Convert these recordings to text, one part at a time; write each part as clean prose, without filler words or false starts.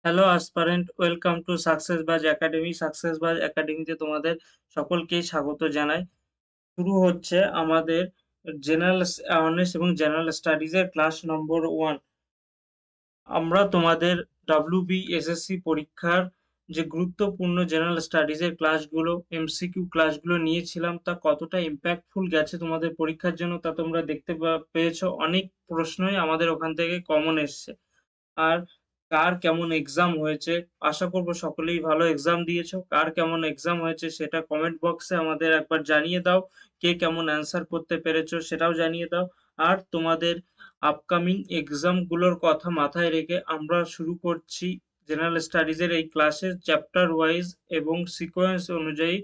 Hello aspirant, welcome to Successbaaz academy. Successbaaz একাডেমিতে তোমাদের সকলকেই স্বাগত জানাই। শুরু হচ্ছে আমাদের জেনারেল অ্যাওয়ারনেস এবং জেনারেল স্টাডিজের ক্লাস নম্বর 1। আমরা তোমাদের WBSSC পরীক্ষার যে গুরুত্বপূর্ণ জেনারেল স্টাডিজের ক্লাসগুলো, MCQ ক্লাসগুলো নিয়েছিলাম, তা কতটা ইম্প্যাক্টফুল গেছে তোমাদের পরীক্ষার জন্য তা তোমরা দেখতে পেয়েছো। অনেক প্রশ্নই আমাদের ওখান থেকে কমন এসছে। আর কার কেমন এক্সাম হয়েছে, আশা করব সকলেই ভালো এক্সাম দিয়েছো। কার কেমন এক্সাম হয়েছে সেটা কমেন্ট বক্সে আমাদের একবার জানিয়ে দাও। কে কেমন অ্যান্সার করতে পেরেছো সেটাও জানিয়ে দাও। আর তোমাদের আপকামিং এক্সাম গুলোর কথা মাথায় রেখে আমরা শুরু করছি জেনারেল স্টাডিজ এর এই ক্লাসের চ্যাপ্টার ওয়াইজ এবং সিকোয়েন্স অনুযায়ী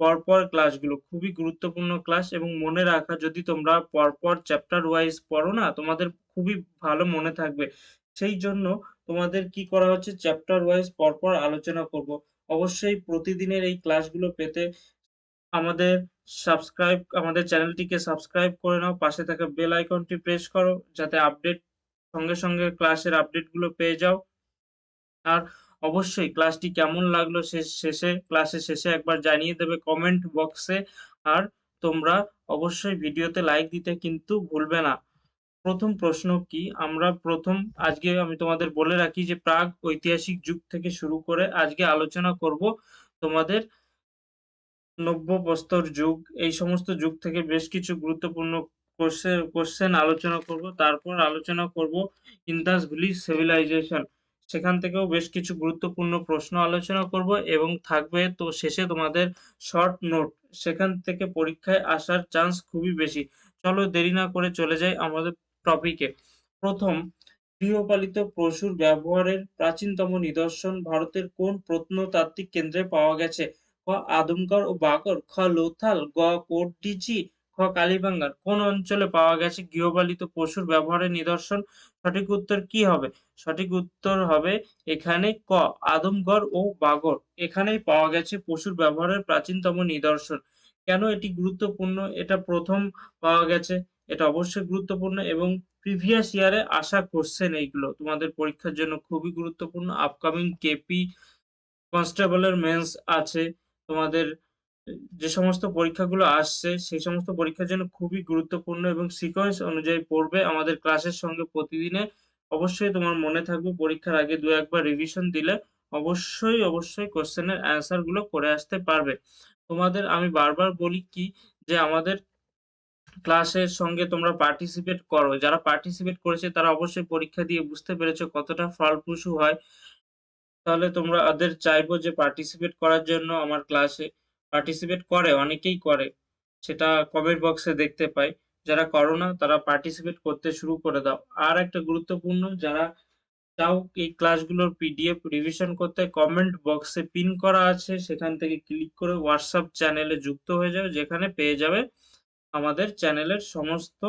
পরপর ক্লাসগুলো। খুবই গুরুত্বপূর্ণ ক্লাস এবং মনে রাখা, যদি তোমরা পরপর চ্যাপ্টার ওয়াইজ পড়ো না, তোমাদের খুবই ভালো মনে থাকবে। সেই জন্য তোমাদের কি করা হচ্ছে, চ্যাপ্টার ওয়াইজ পরপর আলোচনা করব। অবশ্যই প্রতিদিনের এই ক্লাসগুলো পেতে আমাদের আমাদের চ্যানেলটিকে সাবস্ক্রাইব করে নাও। পাশে থাকা বেল আইকনটি প্রেস করো যাতে সঙ্গে সঙ্গে ক্লাসের আপডেটগুলো পেয়ে যাও। আর অবশ্যই ক্লাসটি কেমন লাগলো ক্লাসের শেষে একবার জানিয়ে দেবে কমেন্ট বক্সে। আর তোমরা অবশ্যই ভিডিওতে লাইক দিতে কিন্তু ভুলবে না। প্রথম প্রশ্ন কি, আজকে আমি তোমাদের বলে রাখি যে প্রাগ ঐতিহাসিক যুগ থেকে শুরু করে আজকে আলোচনা করব তোমাদের নব্য প্রস্তর যুগ। এই সমস্ত যুগ থেকে বেশ কিছু গুরুত্বপূর্ণ কোশ্চেন আলোচনা করব। তারপর আলোচনা করব ইন্দাস ভ্যালি সিভিলাইজেশন, সেখান থেকেও বেশ কিছু গুরুত্বপূর্ণ প্রশ্ন আলোচনা করব এবং থাকবে তো শেষে তোমাদের শর্ট নোট, সেখান থেকে পরীক্ষায় আসার চান্স খুবই বেশি। চলো দেরি না করে চলে যাই আমাদের টপিকে। প্রথম, গৃহপালিত পশুর ব্যবহারের প্রাচীনতম নিদর্শন ভারতের কোন প্রত্নতাত্ত্বিক কেন্দ্রে পাওয়া গেছে? ক আদমগড় ও বাগড়, খ লোথাল, গ কোটডিজি, খ কালিবাঙ্গার। কোন অঞ্চলে পাওয়া গেছে গৃহপালিত পশুর ব্যবহারের নিদর্শন? সঠিক উত্তর কি হবে? সঠিক উত্তর হবে এখানে ক আদমগড় ও বাগড়। এখানেই পাওয়া গেছে পশুর ব্যবহারের প্রাচীনতম নিদর্শন। কেন এটি গুরুত্বপূর্ণ? এটা প্রথম পাওয়া গেছে, এটা অবশ্যই গুরুত্বপূর্ণ এবং প্রিভিয়াস ইয়ারে আসা কোশ্চেন এইগুলো তোমাদের পরীক্ষার জন্য খুবই গুরুত্বপূর্ণ। আপকামিং কেপি কনস্টেবলের মেন্স আছে, তোমাদের যে সমস্ত পরীক্ষাগুলো আসছে সেই সমস্ত পরীক্ষার জন্য খুবই গুরুত্বপূর্ণ এবং সিকোয়েন্স অনুযায়ী পড়বে আমাদের ক্লাসের সঙ্গে প্রতিদিনে। অবশ্যই তোমার মনে থাকবে, পরীক্ষার আগে দু একবার রিভিশন দিলে অবশ্যই কোশ্চেনের অ্যান্সার গুলো করে আসতে পারবে। তোমাদের আমি বারবার বলি কি, যে আমাদের ক্লাসের সঙ্গে তোমরা পার্টিসিপেট করো। যারা পার্টিসিপেট করেছে তারা অবশ্যই পরীক্ষা দিয়ে বুঝতে পেরেছো কতটা ফলপ্রসূ হয়। তাহলে তোমাদের চাইবো যে পার্টিসিপেট করার জন্য আমার ক্লাসে। পার্টিসিপেট করে, অনেকেই করে, সেটা কমেন্ট বক্সে দেখতে পাই। যারা করো না তারা পার্টিসিপেট করতে শুরু করে দাও। আর একটা গুরুত্বপূর্ণ, যারা চাও এই ক্লাসগুলোর পিডিএফ রিভিশন করতে, কমেন্ট বক্সে পিন করা আছে, সেখান থেকে ক্লিক করে হোয়াটসঅ্যাপ চ্যানেলে যুক্ত হয়ে যাবে, যেখানে পেয়ে যাবে আমাদের চ্যানেলের সমস্ত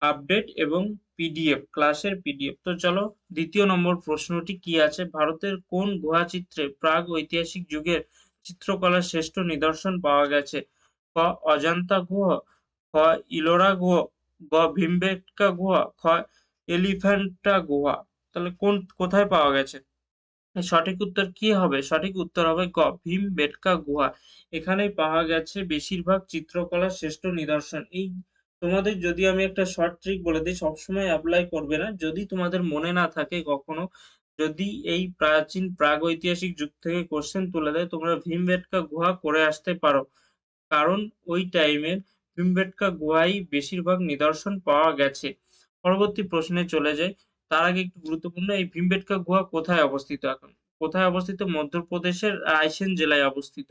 আপডেট এবং পিডিএফ, ক্লাসের পিডিএফ। তো চলো দ্বিতীয় নম্বর প্রশ্নটি কি আছে, ভারতের কোন গুহা চিত্রে প্রাগ ঐতিহাসিক যুগের চিত্রকলার শ্রেষ্ঠ নিদর্শন পাওয়া গেছে? ক অজন্তা গুহা, খ ইলোরা গুহা, গ ভীমবেটকা গুহা, খ এলিফ্যান্টা গুহা। তাহলে কোথায় পাওয়া গেছে? সঠিক উত্তর কি হবে? সঠিক উত্তর হবে গ ভীমবেটকা গুহা। এখানেই পাওয়া গেছে বেশিরভাগ চিত্রকলার শ্রেষ্ঠ নিদর্শন। এই তোমাদের যদি আমি একটা শর্ট ট্রিক বলে দিই, সবসময় অ্যাপ্লাই করবে না। যদি তোমাদের মনে না থাকে কখনো, যদি এই প্রাচীন প্রাগৈতিহাসিক যুগ থেকে কোশ্চেন তুলে দেয়, তোমরা ভীমবেটকা গুহা করে আসতে পারো। কারণ ওই টাইমের ভীমবেটকা গুহায় বেশিরভাগ নিদর্শন পাওয়া গেছে। পরবর্তী প্রশ্নে চলে যাই। তার আগে একটু গুরুত্বপূর্ণ, এই ভীমবেটকা গুহা কোথায় অবস্থিত এখন? কোথায় অবস্থিত? মধ্যপ্রদেশের রায়সেন জেলায় অবস্থিত।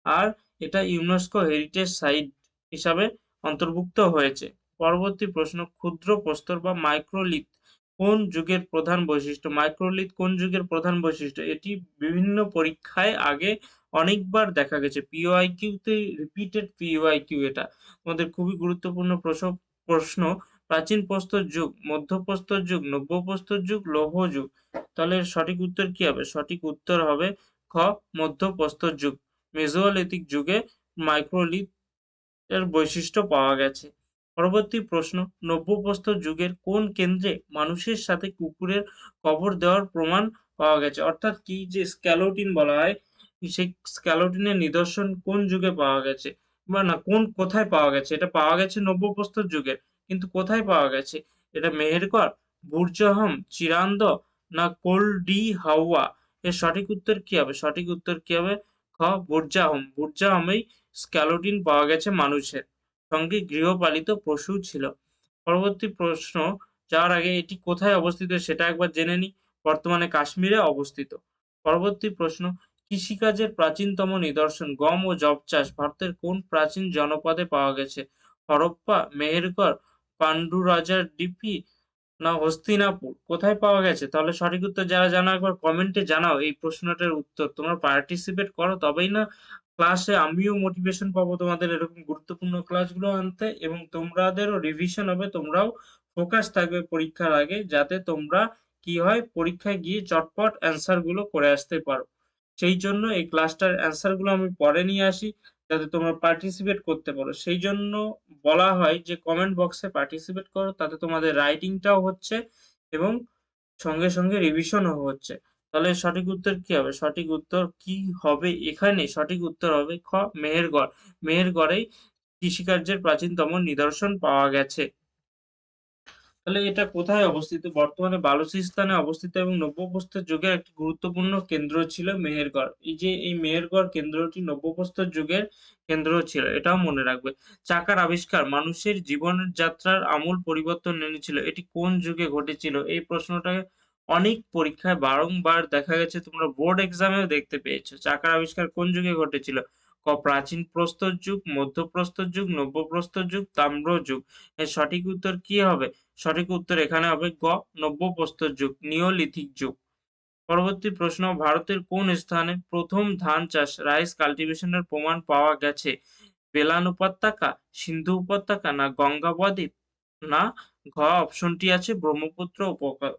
আর এটা ইউনেস্কো হেরিটেজ সাইট হিসাবে অন্তর্ভুক্ত হয়েছে। পরবর্তী প্রশ্ন, ক্ষুদ্র প্রস্তর বা মাইক্রোলিথ কোন যুগের প্রধান বৈশিষ্ট্য? মাইক্রোলিথ কোন যুগের প্রধান বৈশিষ্ট্য? এটি বিভিন্ন পরীক্ষায় আগে অনেকবার দেখা গেছে। PYQ তে রিপিটেড PYQ এটা। তোমাদের খুবই গুরুত্বপূর্ণ প্রশ্ন। প্রাচীন প্রস্তর যুগ, মধ্য প্রস্তর যুগ, নব্য প্রস্তর যুগ, লৌহ যুগ। তাহলে সঠিক উত্তর কি হবে? সঠিক উত্তর হবে খ মধ্য প্রস্তর যুগ। মেসোলিথিক যুগে মাইক্রোলিথ এর বৈশিষ্ট্য পাওয়া গেছে। পরবর্তী প্রশ্ন, নব্য প্রস্তর যুগের কোন কেন্দ্রে মানুষের সাথে কুকুরের কবর দেওয়ার প্রমাণ পাওয়া গেছে। অর্থাৎ কি যে স্ক্যালোটিন বলা হয়, সেই স্ক্যালোটিনের নিদর্শন কোন যুগে পাওয়া গেছে? বা না কোথায় পাওয়া গেছে? এটা পাওয়া গেছে নব্য-প্রস্তর যুগে। কিন্তু কোথায় পাওয়া গেছে? এটা মেহেরগড়, বুর্জহম, চিরান্দ না কোল্ডি হাওয়া? এর সঠিক উত্তর কি হবে? সঠিক উত্তর কি হবে? খ. বুর্জাহম। বুর্জাহমেই স্ক্যালোটিন পাওয়া গেছে মানুষের। সঙ্গে গৃহপালিত পশু ছিল। পরবর্তী প্রশ্ন যাওয়ার আগে এটি কোথায় অবস্থিত সেটা একবার জেনে নিই। বর্তমানে কাশ্মীরে অবস্থিত। পরবর্তী প্রশ্ন, কৃষিকাজের প্রাচীনতম নিদর্শন গম ও যব চাষ ভারতের কোন প্রাচীন জনপদে পাওয়া গেছে? হরপ্পা, মেহেরগড়, পান্ডুরাজার ডিপি না হস্তিনাপুর? কোথায় পাওয়া গেছে? তাহলে সঠিক উত্তর যারা জানো একবার কমেন্টে জানাও এই প্রশ্নটার উত্তর। তোমরা পার্টিসিপেট করো তবেই না ক্লাসে আমিও মোটিভেশন পাবো তোমাদের এরকম গুরুত্বপূর্ণ ক্লাসগুলো আনতে এবং তোমাদেরও রিভিশন হবে, তোমরাও ফোকাস থাকবে পরীক্ষার আগে যাতে তোমরা কি হয় পরীক্ষায় গিয়ে চটপট অ্যান্সার গুলো করে আসতে পারো। সেই জন্য এই ক্লাসটার অ্যান্সার গুলো আমি পরে নিয়ে আসি যাতে তোমরা পার্টিসিপেট করতে পারো। সেই জন্য বলা হয় যে কমেন্ট বক্সে পার্টিসিপেট করো, তাতে তোমাদের রাইটিংটাও হচ্ছে এবং সঙ্গে রিভিশনও হচ্ছে। তাহলে সঠিক উত্তর কি হবে? সঠিক উত্তর কি হবে এখানে? সঠিক উত্তর হবে খ. মেহেরগড়। মেহেরগড়েই কৃষিকার্যের প্রাচীনতম নিদর্শন পাওয়া গেছে। তাহলে এটা কোথায় অবস্থিত? বর্তমানে বালুচিস্তানে অবস্থিত এবং নব্য-প্রস্তর যুগের একটি গুরুত্বপূর্ণ কেন্দ্র ছিল মেহেরগড়। এই যে এই মেহেরগড় কেন্দ্রটি নব্য-প্রস্তর যুগের কেন্দ্র ছিল, এটাও মনে রাখবে। চাকার আবিষ্কার মানুষের জীবনের যাত্রার আমূল পরিবর্তন এনেছিল। এটি কোন যুগে ঘটেছিল? এই প্রশ্নটা অনেক পরীক্ষায় বারংবার দেখা গেছে, তোমরা বোর্ড এক্সামেও দেখতে পেয়েছো। চাকার আবিষ্কার কোন যুগে ঘটেছিল? ক. প্রাচীন প্রস্তর যুগ, মধ্য প্রস্তর যুগ, নব্য প্রস্তর যুগ, তাম্র যুগ। এর সঠিক উত্তর কি হবে? সঠিক উত্তর এখানে হবে গ. নব্য-প্রস্তর যুগ, নিওলিথিক যুগ। পরবর্তী প্রশ্ন, ভারতের কোন স্থানে প্রথম ধান চাষ রাইস কাল্টিভেশনের প্রমাণ পাওয়া গেছে? বেলান উপত্যকা, সিন্ধু উপত্যকা না গঙ্গা বদ্বীপ না ঘ. অপশনটি আছে ব্রহ্মপুত্র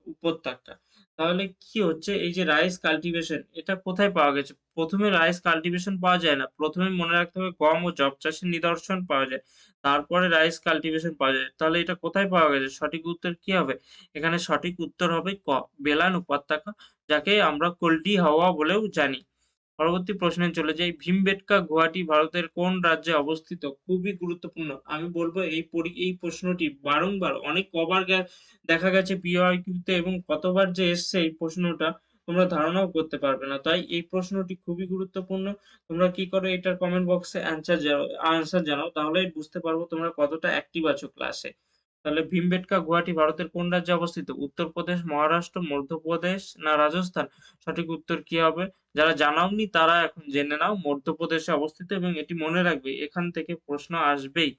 উপত্যকা। তাহলে কি হচ্ছে এই যে রাইস কাল্টিভেশন এটা কোথায় পাওয়া গেছে? প্রথমে রাইস কাল্টিভেশন পাওয়া যায় না। প্রথমে মনে রাখতে হবে গম ও যব চাষের নিদর্শন পাওয়া যায়। তারপরে রাইস কাল্টিভেশন পাওয়া যায়। তাহলে এটা কোথায় পাওয়া গেছে? সঠিক উত্তর কি হবে? এখানে সঠিক উত্তর হবে ক. বেলান উপত্যকা, যাকে আমরা কল্ডি হাওয়া বলেও জানি। পরবর্তী প্রশ্নে চলে যাই। ভীমবেটকা গুহাটি ভারতের কোন রাজ্যে অবস্থিত? খুবই গুরুত্বপূর্ণ। আমি বলব এই প্রশ্নটি বারংবার অনেক কবার দেখা গেছে PYQ তে এবং কতবার যে এসছে এই প্রশ্নটা তোমরা ধারণাও করতে পারবে না। তাই এই প্রশ্নটি খুবই গুরুত্বপূর্ণ। তোমরা কি করো এটার কমেন্ট বক্সে আনসার জানাও তাহলেই বুঝতে পারবো তোমরা কতটা অ্যাক্টিভ আছো ক্লাসে। তাহলে ভীমবেটকা গুহাটি ভারতের কোন রাজ্যে অবস্থিত? উত্তরপ্রদেশ, মহারাষ্ট্র, মধ্যপ্রদেশ না রাজস্থান? সঠিক উত্তর কি হবে? যারা জানাওনি তারা এখন জেনে নাও, মধ্যপ্রদেশে অবস্থিত এবং এটি মনে রাখবে এখান থেকে প্রশ্ন আসবেই।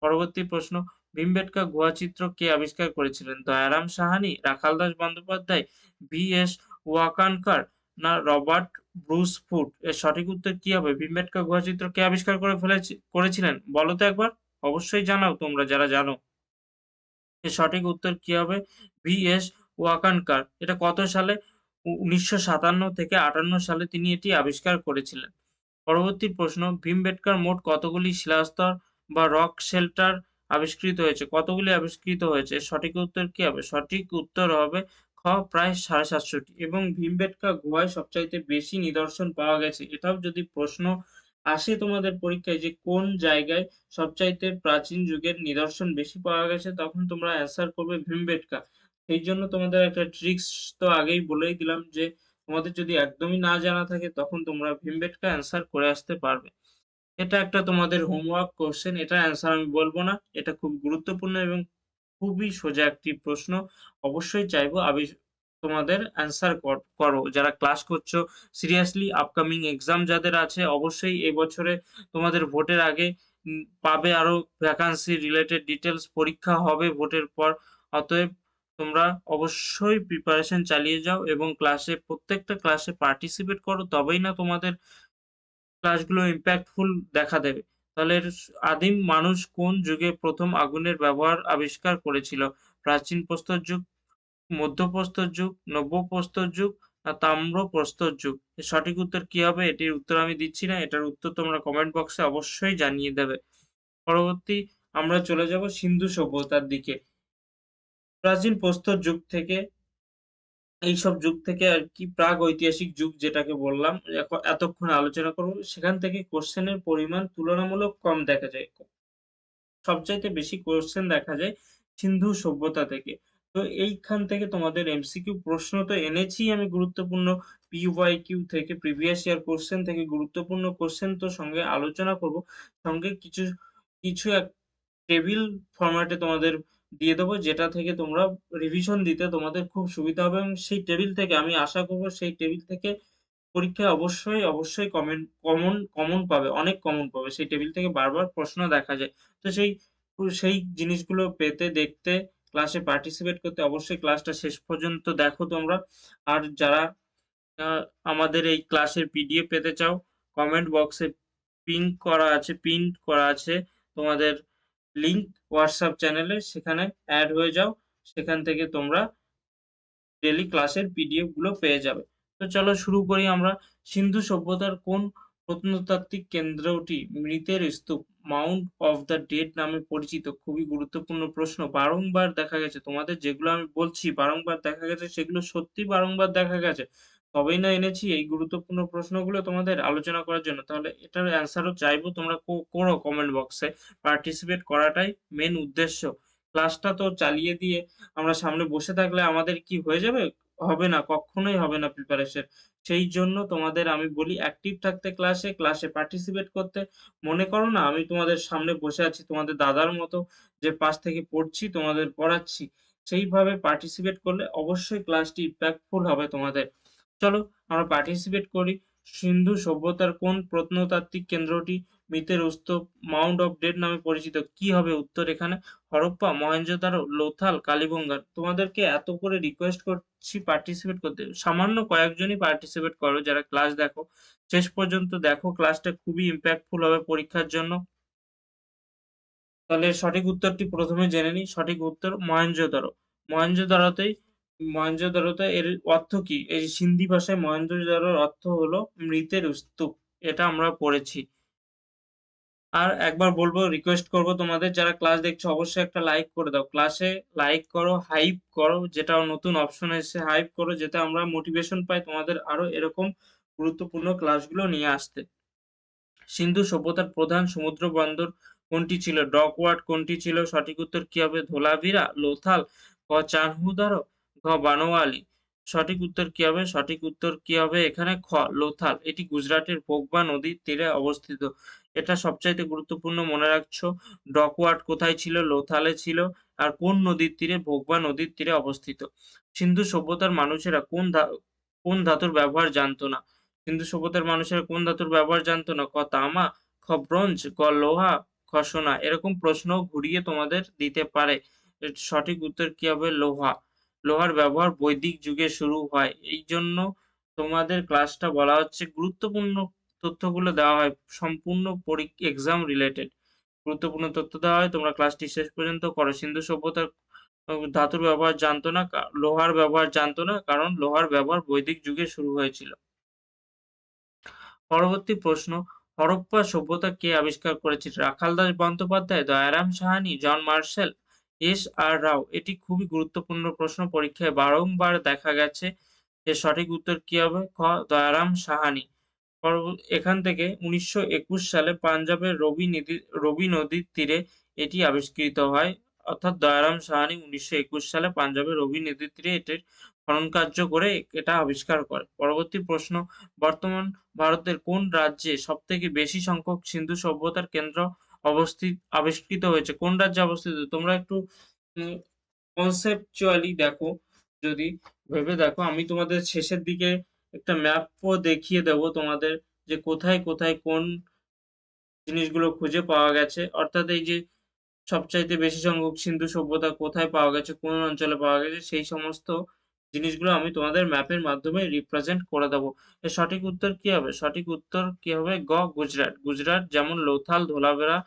পরবর্তী প্রশ্ন, ভীমবেটকা গুহাচিত্র কে আবিষ্কার করেছিলেন? দয়ারাম সাহানি, রাখালদাস বন্দ্যোপাধ্যায়, V.S. ওয়াকানকার না রবার্ট ব্রুস ফুট? এর সঠিক উত্তর কি হবে? ভীমবেটকা গুহাচিত্র কে আবিষ্কার করেছিলেন বলো তো একবার? অবশ্যই জানাও তোমরা যারা জানো। এর সঠিক উত্তর কি হবে? V.S. ওয়াকানকার। এটা কত সালে? 1957 থেকে 58 সালে তিনি এটি আবিষ্কার করেছিলেন। পরবর্তী প্রশ্ন, ভীমবেটকার মোট কতগুলি শিলাস্তর বা রক শেল্টার আবিষ্কৃত হয়েছে? কতগুলি আবিষ্কৃত হয়েছে? সঠিক উত্তর কি হবে? সঠিক উত্তর হবে খ. প্রায় 750টি এবং ভীমবেটকা গুহায় সবচাইতে বেশি নিদর্শন পাওয়া গেছে। এটাও যদি প্রশ্ন আসে তোমাদের পরীক্ষায় যে কোন জায়গায় সবচাইতে প্রাচীন যুগের নিদর্শন বেশি পাওয়া গেছে তখন তোমরা অ্যান্সার করবে ভীমবেটকা। সেই জন্য তোমাদের একটা ট্রিক্স তো আগেই বলেই দিলাম যে তোমাদের যদি একদমই না জানা থাকে তখন তোমরা ভীমবেটকা অ্যান্সার করে আসতে পারবে। এটা একটা তোমাদের হোমওয়ার্ক কোয়েশ্চেন, এটার অ্যান্সার আমি বলবো না। এটা খুব গুরুত্বপূর্ণ এবং খুবই সোজা একটি প্রশ্ন। অবশ্যই চাইবো তোমাদের অ্যান্সার করো। যারা ক্লাস করছো সিরিয়াসলি আপকামিং এক্সাম যাদের আছে অবশ্যই এবছরে তোমাদের ভোটের আগে পাবে আরো ভ্যাকান্সি রিলেটেড ডিটেইলস, পরীক্ষা হবে ভোটের পর। অতএব তোমরা অবশ্যই প্রিপারেশন চালিয়ে যাও এবং প্রত্যেকটা ক্লাসে পার্টিসিপেট করো তবেই না তোমাদের ক্লাসগুলো ইম্প্যাক্টফুল দেখা দেবে। তাহলে আদিম মানুষ কোন যুগে প্রথম আগুনের ব্যবহার আবিষ্কার করেছিল? প্রাচীন প্রস্তর যুগ, মধ্যপ্রস্তর যুগ, নব্য-প্রস্তর যুগ না তাম্র প্রস্তর যুগ? এর সঠিক উত্তর কি হবে? এটির উত্তর আমি দিচ্ছি না। এটার উত্তর তোমরা কমেন্ট বক্সে অবশ্যই জানিয়ে দেবে। পরবর্তী আমরা চলে যাব সিন্ধু সভ্যতার দিকে। প্রাচীন প্রস্তর যুগ থেকে এইসব যুগ থেকে আরকি প্রাগৈতিহাসিক যুগ যেটাকে বললাম, এতক্ষণ আলোচনা করব, সেখান থেকে কোয়েশ্চেনের পরিমাণ তুলনামূলক কম দেখা যায়। সবচাইতে বেশি কোয়েশ্চেন দেখা যায় সিন্ধু সভ্যতা থেকে। তো এইখান থেকে তোমাদের এমসিকিউ প্রশ্ন তো এনেছি আমি গুরুত্বপূর্ণ, পিওয়াইকিউ থেকে প্রিভিয়াস ইয়ার কোয়েশ্চেন থেকে গুরুত্বপূর্ণ কোয়েশ্চেন তো সঙ্গে আলোচনা করব। সঙ্গে কিছু এক টেবিল ফরম্যাটে তোমাদের দিয়ে দেবো, যেটা থেকে তোমরা রিভিশন দিতে তোমাদের খুব সুবিধা হবে, এবং সেই টেবিল থেকে আমি আশা করব সেই টেবিল থেকে পরীক্ষায় অবশ্যই কমন পাবে। অনেক কমন পাবে। সেই টেবিল থেকে বারবার প্রশ্ন দেখা যায়। তো সেই জিনিসগুলো পেতে, দেখতে, ক্লাসে পার্টিসিপেট করতে অবশ্যই ক্লাসটা শেষ পর্যন্ত দেখো তোমরা। আর যারা আ আমাদের এই ক্লাসের পিডিএফ পেতে চাও, কমেন্ট বক্সে পিন করা আছে তোমাদের লিংক WhatsApp চ্যানেলে, সেখানে এড হয়ে যাও। সেখান থেকে তোমরা ডেইলি ক্লাসের পিডিএফ গুলো পেয়ে যাবে। তো চলো শুরু করি আমরা। সিন্ধু সভ্যতার কোন প্রত্নতাত্ত্বিক কেন্দ্রটি মৃতের স্তূপ মাউন্ট অফ দ্য ডেড নামে পরিচিত? খুবই গুরুত্বপূর্ণ প্রশ্ন। বারংবার দেখা গেছে তোমাদের যেগুলো আমি বলছি বারংবার দেখা গেছে, সেগুলো সত্যি বারংবার দেখা গেছে। তবেই না এনেছি এই গুরুত্বপূর্ণ প্রশ্নগুলো তোমাদের আলোচনা করার জন্য। তাহলে এটার অ্যান্সারও চাইবো, তোমরা করো কমেন্ট বক্সে। পার্টিসিপেট করাটাই মেইন উদ্দেশ্য। ক্লাসটা তো চালিয়ে দিয়ে আমরা সামনে বসে থাকলে আমাদের কি হয়ে যাবে? হবে না, কক্ষনোই হবে না প্রিপারেশন। সেই জন্য তোমাদের আমি বলি অ্যাক্টিভ থাকতে ক্লাসে পার্টিসিপেট করতে। মনে করো না আমি তোমাদের সামনে বসে আছি তোমাদের দাদার মতো, যে পাশ থেকে পড়ছি, তোমাদের পড়াচ্ছি। সেইভাবে পার্টিসিপেট করলে অবশ্যই ক্লাসটি ইমপ্যাক্টফুল হবে তোমাদের। চলো আমরা পার্টিসিপেট করি। সিন্ধু সভ্যতার কোন প্রত্নতাত্ত্বিক কেন্দ্রটি মৃতের স্তূপ মাউন্ট অফ ডেড নামে পরিচিত? কি হবে উত্তর এখানে? হরপ্পা, মহেঞ্জোদারো, লোথাল, কালীবঙ্গান। তোমাদেরকে এত করে রিকোয়েস্ট করছি পার্টিসিপেট করতে। সামান্য কয়েকজনই পার্টিসিপেট করো যারা ক্লাস দেখো। শেষ পর্যন্ত দেখো, ক্লাসটা খুবই ইমপ্যাক্টফুল হবে পরীক্ষার জন্য। তাহলে সঠিক উত্তরটি প্রথমে জেনে নিই। সঠিক উত্তর মহেঞ্জোদারো। মহেঞ্জোদারোতেই মহেঞ্জোদারোতে এর অর্থ কি? এই সিন্ধি ভাষায় মহেঞ্জোদারোর অর্থ হলো মৃতের স্তূপ। এটা আমরা পড়েছি। আর একবার বলবো, রিকোয়েস্ট করব তোমাদের যারা ক্লাস দেখছো অবশ্যই একটা লাইক করে দাও। ক্লাসে লাইক করো, হাইপ করো, যেটা নতুন অপশন এসেছে হাইপ করো, যাতে আমরা মোটিভেশন পাই তোমাদের আরো এরকম গুরুত্বপূর্ণ ক্লাসগুলো নিয়ে আসতে। সিন্ধু সভ্যতার প্রধান সমুদ্র বন্দর কোনটি ছিল? ডকওয়ার্ড কোনটি ছিল? সঠিক উত্তর কি হবে? ধোলাভিরা, লোথাল, ক চানহুদারো, ঘ বানোয়ালি। সঠিক উত্তর কি হবে? সঠিক উত্তর কি হবে এখানে? খ লোথাল। এটি গুজরাটের পোগবা নদীর তীরে অবস্থিত। এটা সবচাইতে গুরুত্বপূর্ণ মনে রাখছো। ডকওয়ার্ড কোথায় ছিল? লোথালে ছিল। আর কোন নদীর তীরে? ভোগবা নদীর তীরে অবস্থিত। সিন্ধু সভ্যতার মানুষেরা কোন ধাতুর ব্যবহার জানতো না? সিন্ধু সভ্যতার মানুষেরা কোন ধাতুর ব্যবহার জানতো না? ক তামা, খ ব্রোঞ্জ, গ লোহা, খ সোনা। এরকম প্রশ্ন ঘুরিয়ে তোমাদের দিতে পারে। এর সঠিক উত্তর কি হবে? লোহা। লোহার ব্যবহার বৈদিক যুগে শুরু হয়। এই জন্য তোমাদের ক্লাসটা বলা হচ্ছে গুরুত্বপূর্ণ তথ্যগুলো দেওয়া হয়, সম্পূর্ণ এক্সাম রিলেটেড গুরুত্বপূর্ণ তথ্য দেওয়া হয়। তোমরা ক্লাসটি শেষ পর্যন্ত করো। সিন্ধু সভ্যতার ধাতুর ব্যবহার জানতো না, লোহার ব্যবহার জানতো না, কারণ লোহার ব্যবহার বৈদিক যুগে শুরু হয়েছিল। পরবর্তী প্রশ্ন, হরপ্পা সভ্যতা কে আবিষ্কার করেছিল? রাখালদাস বন্দ্যোপাধ্যায়, দয়ারাম সাহানি, জন মার্শেল, এস আর রাও। এটি খুবই গুরুত্বপূর্ণ প্রশ্ন, পরীক্ষায় বারংবার দেখা গেছে। এর সঠিক উত্তর কি হবে? খ দয়ারাম সাহানি। এখান থেকে ১৯২১ সালে পাঞ্জাবের রবি নদীর তীরে এটি আবিষ্কৃত হয়। অর্থাৎ দয়ারাম সাহানি ১৯২১ সালে পাঞ্জাবের রবি নদীর তীরে এটির খনন কার্য করে এটা আবিষ্কার করে। পরবর্তী প্রশ্ন, বর্তমান ভারতের কোন রাজ্যে সবথেকে বেশি সংখ্যক সিন্ধু সভ্যতার কেন্দ্র আবিষ্কৃত হয়েছে? কোন রাজ্যে অবস্থিত? তোমরা একটু উম conceptually দেখো, যদি ভেবে দেখো, আমি তোমাদের শেষের দিকে একটা ম্যাপও দেখিয়ে দেবো তোমাদের, যে কোথায় কোন জিনিসগুলো খুঁজে পাওয়া গেছে। অর্থাৎ এই যে সবচাইতে বেশি সংখ্যক সিন্ধু সভ্যতা কোথায় পাওয়া গেছে, কোন অঞ্চলে পাওয়া গেছে, সেই সমস্ত জিনিসগুলো আমি তোমাদের ম্যাপের মাধ্যমে রিপ্রেজেন্ট করে দেবো। এর সঠিক উত্তর কি হবে? সঠিক উত্তর কি হবে? গ গুজরাট। গুজরাট যেমন লোথাল, ধোলাভিরা,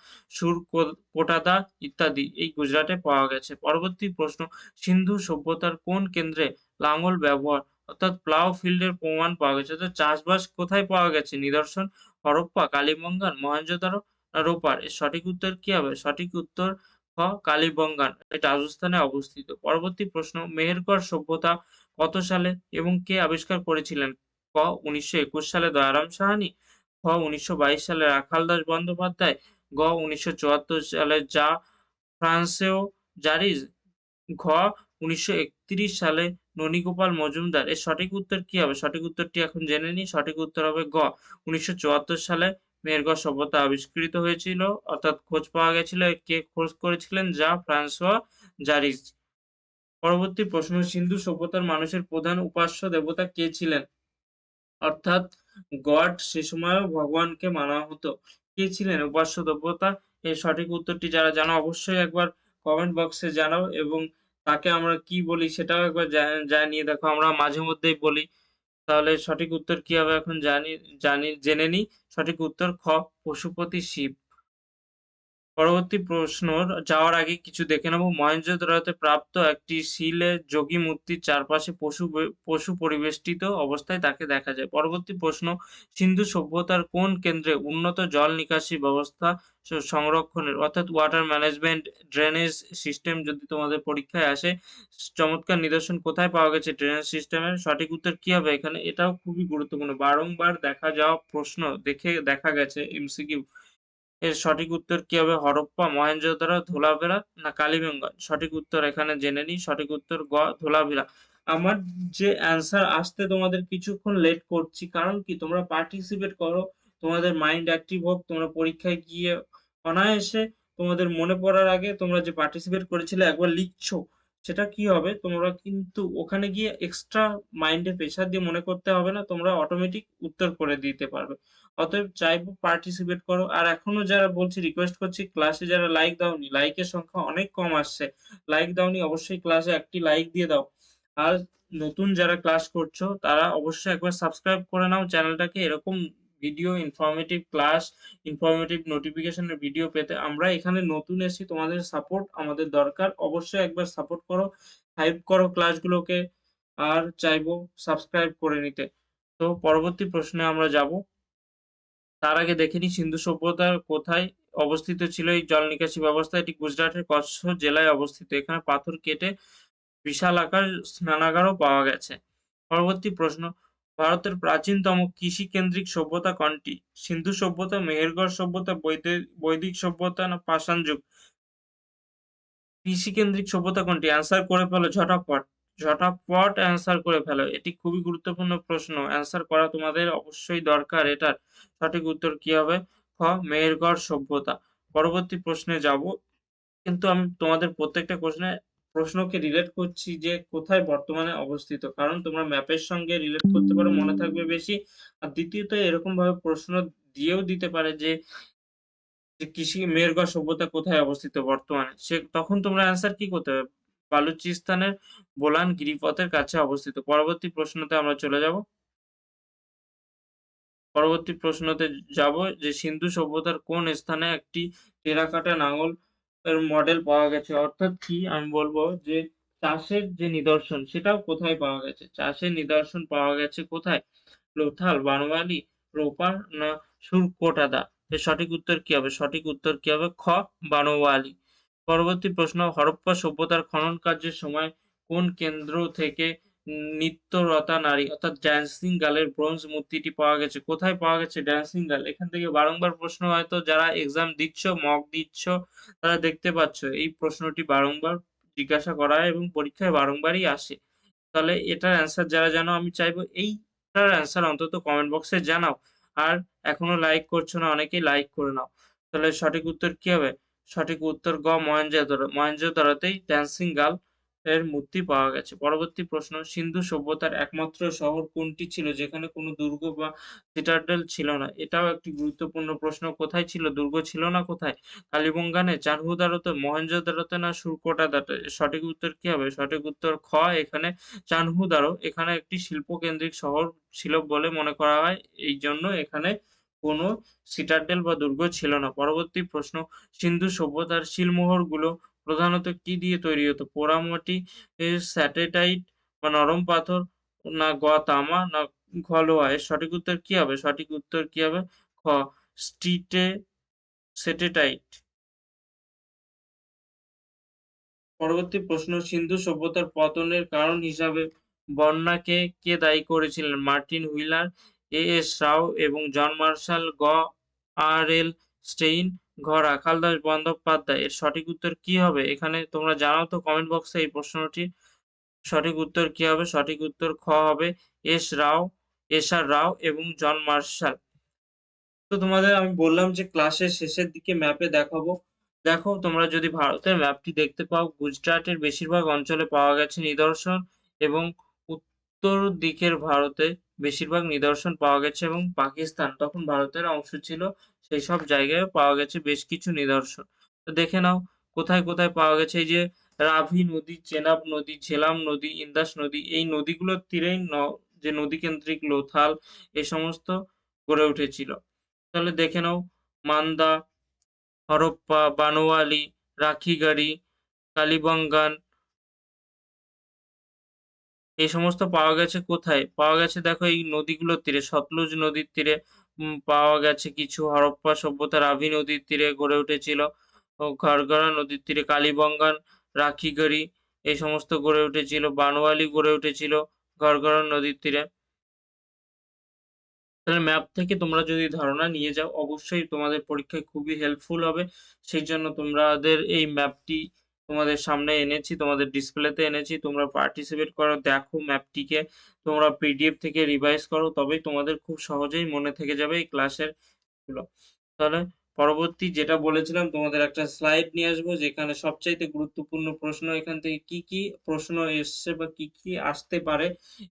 কোটাদা ইত্যাদি এই গুজরাটে পাওয়া গেছে। পরবর্তী প্রশ্ন, সিন্ধু সভ্যতার কোন কেন্দ্রে লাঙল ব্যবহার অর্থাৎ প্লাউ ফিল্ডের প্রমাণ পাওয়া গেছে? অর্থাৎ চাষবাস কোথায় পাওয়া গেছে নিদর্শন? হরপ্পা, কালিবঙ্গান, মহেঞ্জোদারো, রোপার। এর সঠিক উত্তর কি হবে? সঠিক উত্তর খ কালিবঙ্গান। এটা রাজস্থানে অবস্থিত। পরবর্তী প্রশ্ন, মেহেরগড় সভ্যতা কত সালে এবং কে আবিষ্কার করেছিলেন? ক. ১৯২১ সালে দয়ারাম সাহানি, খ. ১৯২২ সালে রাখালদাস বন্দ্যোপাধ্যায়, গ. ১৯৭৪ সালে ফ্রান্সেও জারিজ, ঘ. ১৯৩১ সালে ননীগোপাল মজুমদার। এর সঠিক উত্তর কি হবে? সঠিক উত্তরটি এখন জেনে নিই। সঠিক উত্তর হবে গ. ১৯৭৪ সালে মেহেরগড় সভ্যতা আবিষ্কৃত হয়েছিল, অর্থাৎ খোঁজ পাওয়া গেছিল। কে খোঁজ করেছিলেন? ফ্রান্সোয়া জারিজ। পরবর্তী প্রশ্ন, সিন্ধু সভ্যতার মানুষের প্রধান উপাস্য দেবতা কে ছিলেন? অর্থাৎ গড সে সময়ও ভগবানকে মানা হতো। কে ছিলেন উপাস্য দেবতা? এর সঠিক উত্তরটি যারা জানো অবশ্যই একবার কমেন্ট বক্সে জানাও এবং তাকে আমরা কি বলি সেটাও একবার জানিয়ে দেখো। আমরা মাঝে মধ্যেই বলি। তাহলে সঠিক উত্তর কি হবে এখন জেনে নিই। সঠিক উত্তর খ. পশুপতি শিব। পরবর্তী প্রশ্ন যাওয়ার আগে কিছু দেখে নেব। মহেঞ্জোদারোতে প্রাপ্ত একটি শিলে যোগী মূর্তির চারপাশে পশু পরিবেষ্টিত অবস্থায় তাকে দেখা যায়। পরবর্তী প্রশ্ন, সিন্ধু সভ্যতার কোন কেন্দ্রে উন্নত জল নিকাশি ব্যবস্থা সংরক্ষণের, অর্থাৎ ওয়াটার ম্যানেজমেন্ট ড্রেনেজ সিস্টেম যদি তোমাদের পরীক্ষায় আসে, চমৎকার নিদর্শন কোথায় পাওয়া গেছে ড্রেনেজ সিস্টেমের? সঠিক উত্তর কি হবে এখানে? এটাও খুবই গুরুত্বপূর্ণ, বারংবার দেখা যাওয়া প্রশ্ন, দেখা গেছে এমসিকিউ। এর সঠিক উত্তর কি হবে? হরপ্পা, মহেঞ্জোদারো, ধোলাভিরা না কালিবঙ্গন? সঠিক উত্তর এখানে জেনে নিই। সঠিক উত্তর গ. ধোলাভিরা। আমার যে অ্যান্সার আসতে তোমাদের কিছুক্ষণ লেট করছি, কারণ কি তোমরা পার্টিসিপেট করো, তোমাদের মাইন্ড অ্যাক্টিভ হোক, তোমরা পরীক্ষায় গিয়ে অনায়াসে তোমাদের মনে পড়ার আগে তোমরা যে পার্টিসিপেট করেছিলে একবার লিখছো, সেটা কি হবে তোমরা কিন্তু ওখানে গিয়ে এক্সট্রা মাইন্ডে প্রেশার দিয়ে মনে করতে হবে না, তোমরা অটোমেটিক উত্তর করে দিতে পারবে। অতএব চাইবো পার্টিসিপেট করো। আর এখনো যারা বলছি, রিকোয়েস্ট করছি, ক্লাসে যারা লাইক দাওনি, লাইকের সংখ্যা অনেক কম আসছে। লাইক দাওনি, অবশ্যই ক্লাসে একটি লাইক দিয়ে দাও। আর নতুন যারা ক্লাস করছো তারা অবশ্যই একবার সাবস্ক্রাইব করে নাও চ্যানেলটাকে। এরকম ভিডিও, ইনফরমেটিভ ক্লাস, ইনফরমেটিভ নোটিফিকেশনের ভিডিও পেতে আমরা এখানে নতুন এসেছি, তোমাদের সাপোর্ট আমাদের দরকার। অবশ্যই একবার সাপোর্ট করো, হাইপ করো ক্লাসগুলোকে, আর চাইবো সাবস্ক্রাইব করে নিতে। তো পরবর্তী প্রশ্নে আমরা যাব। তার আগে দেখে নিই সিন্ধু সভ্যতা কোথায় অবস্থিত ছিল এই জল নিকাশি ব্যবস্থা। এটি গুজরাটের কচ্ছ জেলায় অবস্থিত। এখানে পাথর কেটে বিশালাকার স্নানাগারও পাওয়া গেছে। পরবর্তী প্রশ্ন, ভারতের প্রাচীনতম কৃষিকেন্দ্রিক সভ্যতা কোনটি? সিন্ধু সভ্যতা, মেহেরগড় সভ্যতা, বৈদিক সভ্যতা না পাষাণ যুগ? কৃষিকেন্দ্রিক সভ্যতা কোনটি? অ্যান্সার করে ফেলো ঝটাপট। ঝটাপট অ্যান্সার করে ফেলো। এটি খুবই গুরুত্বপূর্ণ প্রশ্ন। অ্যান্সার করা তোমাদের অবশ্যই দরকার এটার। সঠিক উত্তর কি হবে? খ. মেহেরগড় সভ্যতা। পরবর্তী প্রশ্নে যাব। কিন্তু আমি তোমাদের প্রত্যেকটা প্রশ্নকে রিলেট করছি যে কোথায় বর্তমানে অবস্থিত। কারণ তোমরা ম্যাপের সঙ্গে রিলেট করতে পারো, মনে থাকবে বেশি। আর দ্বিতীয়ত এরকমভাবে প্রশ্ন দিয়েও দিতে পারে যে মেহেরগড় সভ্যতা কোথায় অবস্থিত বর্তমানে? তখন তোমরা অ্যান্সার কি করতে হবে? বালুচিস্তানের বোলান গিরিপথের কাছে অবস্থিত। পরবর্তী প্রশ্নতে আমরা চলে যাব। পরবর্তী প্রশ্নতে যাব যে সিন্ধু সভ্যতার কোন স্থানে একটি টেরাকোটা নাঙল এর মডেল পাওয়া গেছে? অর্থাৎ কি আমি বলবো যে চাষের যে নিদর্শন সেটাও কোথায় পাওয়া গেছে? চাষের নিদর্শন পাওয়া গেছে কোথায়? লোথাল, বানওয়ালি, রোপার না সুরকোটাদা? এর সঠিক উত্তর কি হবে? সঠিক উত্তর কি হবে? খ. বানোয়ালি। পরবর্তী প্রশ্ন, হরপ্পা সভ্যতার খনন কার্যের সময় কোন কেন্দ্র থেকে নৃত্যরতা নারী অর্থাৎ ড্যান্সিং গার্লের ব্রোঞ্জ মূর্তিটি পাওয়া গেছে? কোথায় পাওয়া গেছে ড্যান্সিং গার্ল? এখান থেকে বারংবার প্রশ্ন, হয়তো যারা এক্সাম দিচ্ছ, মক দিচ্ছ, তারা দেখতে পাচ্ছ এই প্রশ্নটি বারংবার জিজ্ঞাসা করা হয় এবং পরীক্ষায় বারংবারই আসে। তাহলে এটার অ্যান্সার যারা জানো, আমি চাইবো এইটার অ্যান্সার অন্তত কমেন্ট বক্সে জানাও। আর এখনো লাইক করছো না, অনেকেই লাইক করে নাও। তাহলে সঠিক উত্তর কি হবে? সঠিক উত্তর গ. মহেঞ্জোদারো। মহেঞ্জোদারোতেই ড্যান্সিং গার্ল এর মূর্তি পাওয়া গেছে। পরবর্তী প্রশ্ন, সিন্ধু সভ্যতার একমাত্র শহর কোনটি ছিল যেখানে কোনো দুর্গ বা সিটাডেল ছিল না? এটাও একটি গুরুত্বপূর্ণ প্রশ্ন। কোথায় ছিল? দুর্গ ছিল না কোথায়? কালিবঙ্গানে, চানহুদারোতে, মহেঞ্জোদারোতে না সুরকোটাদাতে? সঠিক উত্তর কি হবে? সঠিক উত্তর খ. এখানে চানহুদারো। এখানে একটি শিল্পকেন্দ্রিক শহর ছিল বলে মনে করা হয়। এইজন্য এখানে কোনো সিটাডেল বা দুর্গ ছিল না। পরবর্তী প্রশ্ন, সিন্ধু সভ্যতার সিলমোহরগুলো প্রধানত কি দিয়ে তৈরি হতো? পোড়ামাটি, স্যাটেলাইট বা নরম পাথর না তামা না লোহা? এর সঠিক উত্তর কি হবে? সঠিক উত্তর কি হবে? খ. স্যাটেলাইট। পরবর্তী প্রশ্ন, সিন্ধু সভ্যতার পতনের কারণ হিসাবে বন্যাকে কে দায়ী করেছিলেন? Martin wheeler, এ.এস. রাও এবং জন মার্শাল, গ. আর.এল. স্টেইন, ঘ. রাখাল দাস বন্দ্যোপাধ্যায়। এর সঠিক উত্তর কি হবে? এখানে তোমরা জানাও তো কমেন্ট বক্সে এই প্রশ্নটির সঠিক উত্তর কি হবে? সঠিক উত্তর খ হবে এস.আর. রাও এবং জন মার্শাল। তো তোমাদের আমি বললাম যে ক্লাসের শেষের দিকে ম্যাপে দেখাবো। দেখো তোমরা যদি ভারতের ম্যাপটি দেখতে পাও, গুজরাটের বেশিরভাগ অঞ্চলে পাওয়া গেছে নিদর্শন এবং উত্তর দিকের ভারতে বেশিরভাগ নিদর্শন পাওয়া গেছে এবং পাকিস্তান তখন ভারতের অংশ ছিল, সেইসব জায়গায়ও পাওয়া গেছে বেশ কিছু নিদর্শন। তো দেখে নাও কোথায়, কোথায় পাওয়া গেছে। এই যে রাভি নদী, চেনাব নদী, ঝেলাম নদী, ইন্দাস নদী, এই নদীগুলোর তীরেই যে নদীকেন্দ্রিক লোথাল এই সমস্ত গড়ে উঠেছিল। তাহলে দেখে নাও মান্দা, হরপ্পা, বানোয়ালি, রাখিগাড়ি, কালিবঙ্গান এই সমস্ত পাওয়া গেছে কোথায়? পাওয়া গেছে দেখো এই নদীগুলোর তীরে, সতলুজ নদীর তীরে পাওয়া গেছে কিছু। হরপ্পা সভ্যতা রাভি নদীর তীরে গড়ে উঠেছিল। ও ঘাড়গড়া নদীর তীরে কালিবঙ্গান, রাখিগড়ি এই সমস্ত গড়ে উঠেছিল। বানোয়ালি গড়ে উঠেছিল ঘাড়গড়া নদীর তীরে। তাহলে ম্যাপ থেকে তোমরা যদি ধারণা নিয়ে যাও অবশ্যই তোমাদের পরীক্ষায় খুবই হেল্পফুল হবে। সেই জন্য তোমাদের এই ম্যাপটি তোমাদের সামনে এনেছি, তোমাদের ডিসপ্লেতে এনেছি। তোমরা পার্টিসিপেট করো, দেখো ম্যাপটিকে। তোমরা পিডিএফ থেকে রিভাইজ করো তবেই তোমাদের খুব সহজেই মনে থেকে যাবে এই ক্লাসের গুলো। তাহলে পরবর্তী যেটা বলেছিলাম তোমাদের একটা স্লাইড নিয়ে আসবো যেখানে সবচাইতে গুরুত্বপূর্ণ প্রশ্ন এখান থেকে কি, কি প্রশ্ন এসছে বা কি, কি আসতে পারে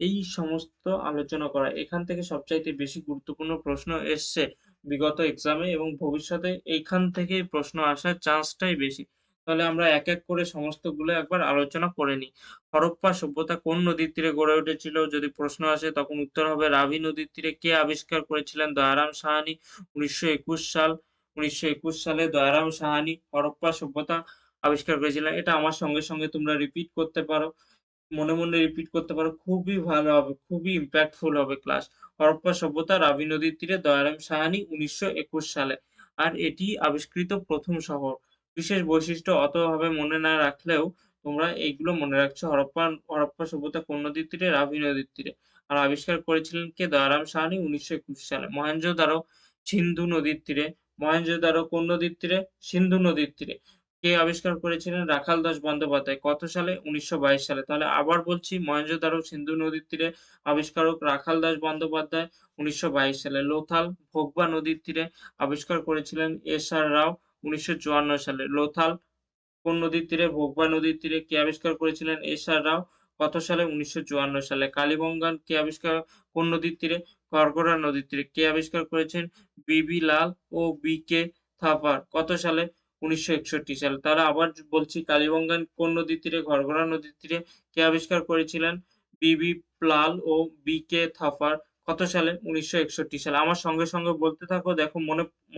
এই সমস্ত আলোচনা করা। এখান থেকে সবচাইতে বেশি গুরুত্বপূর্ণ প্রশ্ন এসছে বিগত এক্সামে এবং ভবিষ্যতে এইখান থেকেই প্রশ্ন আসার চান্সটাই বেশি। তাহলে আমরা এক, এক করে সমস্তগুলো একবার আলোচনা করে নিই। হরপ্পা সভ্যতা কোন নদীর তীরে গড়ে উঠেছিল? যদি প্রশ্ন আসে তখন উত্তর হবে রাভি নদীর তীরে। কে আবিষ্কার করেছিলেন? দয়ারাম সাহানি। ১৯২১ সাল। ১৯২১ সালে দয়ারাম সাহানি হরপ্পা সভ্যতা আবিষ্কার করেছিলেন। এটা আমার সঙ্গে, সঙ্গে তোমরা রিপিট করতে পারো। মনে, মনে রিপিট করতে পারো। খুবই ভালো হবে, খুবই ইমপ্যাক্টফুল হবে ক্লাস। হরপ্পা সভ্যতা রাভি নদীর তীরে দয়ারাম সাহানি ১৯২১ সালে। আর এটি আবিষ্কৃত ১ম শহর। বিশেষ বৈশিষ্ট্য অতভাবে মনে না রাখলেও তোমরা এইগুলো মনে রাখছো। হরপ্পা সভ্যতা কোন নদীর তীরে? রাভি নদীর তীরে। আর আবিষ্কার করেছিলেন কে? দয়ারাম সাহানি ১৯২১ সালে। মহেঞ্জোদারো সিন্ধু নদীর তীরে। মহেঞ্জোদারো কোন নদীর তীরে? সিন্ধু নদীর তীরে। কে আবিষ্কার করেছিলেন? রাখাল দাস বন্দ্যোপাধ্যায়। কত সালে? ১৯২২ সালে। তাহলে আবার বলছি মহেঞ্জোদারো সিন্ধু নদীর তীরে আবিষ্কারক রাখাল দাস বন্দ্যোপাধ্যায় ১৯২২ সালে। লোথাল ভোগবা নদীর তীরে আবিষ্কার করেছিলেন এস.আর. রাও ১৯৫৪ সালে। লোথাল কোন নদীর তীরে? ভোগবা নদীর তীরে। কে আবিষ্কার করেছিলেন? এস.আর. রাও। কত সালে? ১৯৫৪ সালে। কালীবঙ্গান কে আবিষ্কার কোন নদীর তীরে? ঘাঘরা নদীর তীরে। কে আবিষ্কার করেছেন? বি.বি. লাল ও বি.কে. থাপার। কত সালে? ১৯৬১ সালে। তাহলে আবার বলছি কালীবঙ্গান কোন নদীর তীরে? ঘাঘরা নদীর তীরে। কে আবিষ্কার করেছিলেন? বি.বি. লাল ও বি.কে. থাপার। কত সালে? ১৯৬১ সালে। আমার সঙ্গে, সঙ্গে বলতে থাকো দেখো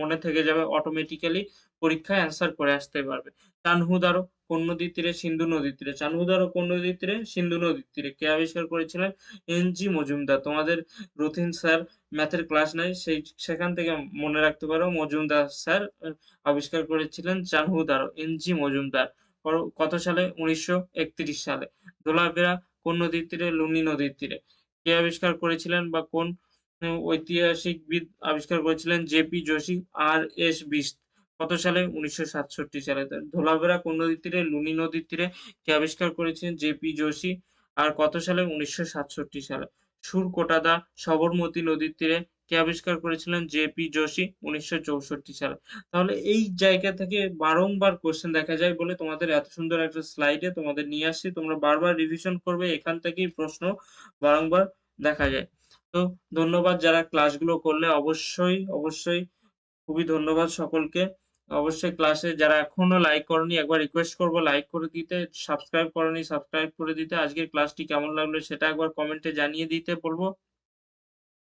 মনে থেকে যাবে অটোমেটিক্যালি পরীক্ষায় অ্যান্সার করে আসতে পারবে। চানহুদারো কোন নদীর তীরে? সিন্ধু নদীর তীরে। চানহুদারো কোন নদীর তীরে? সিন্ধু নদীর তীরে। কে আবিষ্কার করেছিলেন? এন.জি. মজুমদার। তোমাদের রথীন স্যার ম্যাথের ক্লাস নেয় সেখান থেকে মনে রাখতে পারো মজুমদার স্যার আবিষ্কার করেছিলেন চানহুদারো। এন.জি. মজুমদার। কত সালে? ১৯৩১ সালে। ধোলাভিরা কোন নদীর তীরে? লুনি নদীর তীরে। কে আবিষ্কার করেছিলেন বা কোন ঐতিহাসিকবিদ আবিষ্কার করেছিলেন? জে.পি. যোশী। আর.এস. বিস্ট। কত সালে? ১৯৬৭ সালে। ধোলাভিরা কোন নদীর তীরে? লুনি নদীর তীরে। কে আবিষ্কার করেছিলেন? জে.পি. যোশী। আর কত সালে? ১৯৬৭ সালে। সুরকোটাদা সবরমতী নদীর তীরে। কে আবিষ্কার করেছিলেন? জে.পি. যোশী ১৯৬৪ সালে। তাহলে এই জায়গা থেকে বারংবার কোয়েশ্চেন দেখা যায় বলে তোমাদের এত সুন্দর একটা স্লাইডে তোমাদের নিয়ে আসছি। তোমরা বারবার রিভিশন করবে এখান থেকেই প্রশ্ন বারংবার দেখা যায়। তো ধন্যবাদ যারা ক্লাসগুলো করলে অবশ্যই, অবশ্যই খুবই ধন্যবাদ সকলকে। অবশ্যই ক্লাসে যারা এখনো লাইক করোনি একবার রিকোয়েস্ট করব লাইক করে দিতে, সাবস্ক্রাইব করোনি সাবস্ক্রাইব করে দিতে। আজকের ক্লাসটি কেমন লাগলো সেটা একবার কমেন্টে জানিয়ে দিতে বলব।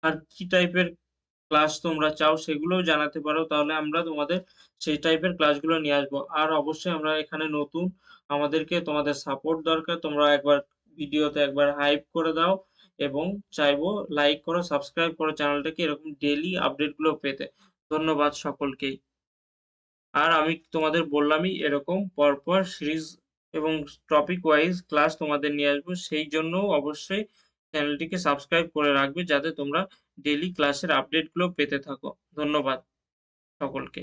আর কি টাইপের ক্লাস তোমরা চাও সেগুলোও জানাতে পারো। তাহলে আমরা তোমাদের সেই টাইপের ক্লাসগুলো নিয়ে আসবো। আর অবশ্যই আমরা এখানে নতুন, আমাদেরকে তোমাদের সাপোর্ট দরকার। তোমরা একবার ভিডিওতে একবার হাইপ করে দাও এবং চাইবো লাইক করো, সাবস্ক্রাইব করো চ্যানেলটাকে এরকম ডেইলি আপডেট গুলো পেতে। ধন্যবাদ সকলকেই। আর আমি তোমাদের বললামই এরকম পরপর সিরিজ এবং টপিক ওয়াইজ ক্লাস তোমাদের নিয়ে আসবো। সেই জন্যও অবশ্যই চ্যানেলটিকে সাবস্ক্রাইব করে রাখবে যাতে তোমরা ডেইলি ক্লাসের আপডেটগুলো পেতে থাকো। ধন্যবাদ সকলকে।